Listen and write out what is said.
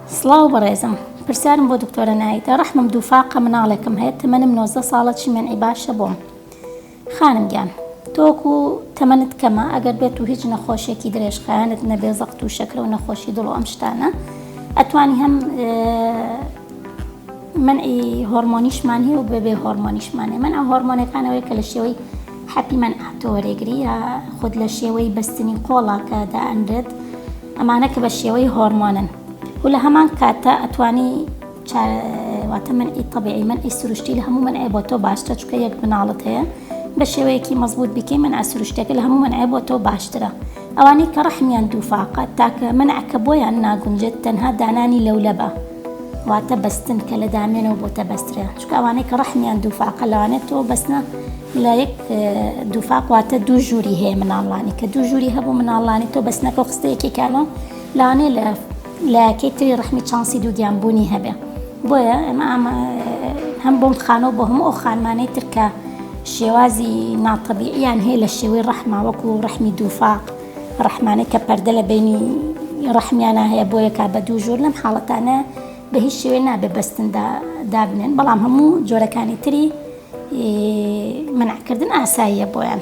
سڵاو بەڕێزم، پرسیارم بۆ دکتۆرە نایدە. ڕەحمم دووفاقە مناڵێکم هەیە، تەمەنم 19 ساڵەتی منعی باشە بۆم. خانم گیان، تۆکو تەمەنت کەمە، ئەگەر بێت و هیچ نەخۆشیێکی درێژخایەنت نەبێ، زەقت و شەکرە و نەخۆشی دڵ و ئەم شتانە، ئەتوانی هەم منعی هۆرمۆنیشمان هەیە و بەبێ هۆرمۆنیشمان هەیە. منع هۆرمۆنەکانەوەی کە لە شێوەی حەپی منعاتۆ وەرێگری، یا خود لە شێوەی بەستنی قۆڵا کە دائەنرێت، ئەمانە کە بە شێوەی هۆرمۆنن و لە هەمان کاتە ئەتوانی واتە منعی طەبیعی، منعی سروشتی لە هەموو منعێ بۆ تۆ باشترە، چونکە یەک مناڵت هەیە بە شێوەیەکی مەزبوط بکەی منع سروشتەکە لە هەموو منعێ بۆ تۆ باشترە. ئەوانەی کە ڕەحمیان دووفاقە، تاکە منعکە بۆیان ناگونجێت، تەنها دانانی لەولەبە، واتە بەستن کە لە دامێنەوە بۆتە بەسترە، چونکە ئەوانەی کە ڕەحمیان دووفاقە لەوانێت تۆ بەستنە لە یەک دووفاق، واتە دوو ژووری هەیە مناڵانی، کە دوو ژووری هەبوو مناڵانی تۆ بەستنەکە و خستە یەکێک کارەوە لەوانەیە لە یەکەی ڕەحمی چانسی دوو گیانبوونی هەبێ. بۆیە ئەمە هەم بۆم خانەوە بۆ هەموو ئەو خانمانەی تر کە شێوازی ناتەبیعیان هەیە لە شێوەی ڕەحما، وەکو ڕەحمی دووفاق، ڕەحمانەی کە پەردە لە بینی ڕەحمیانە هەیە بۆ یەکا بە دوو ژوور، لەم حاڵەتانە بە هیچ شێوەیە نابێ بەستن دابنێن، بەڵام هەموو جۆرەکانی تری منعکردن ئاساییە بۆیان.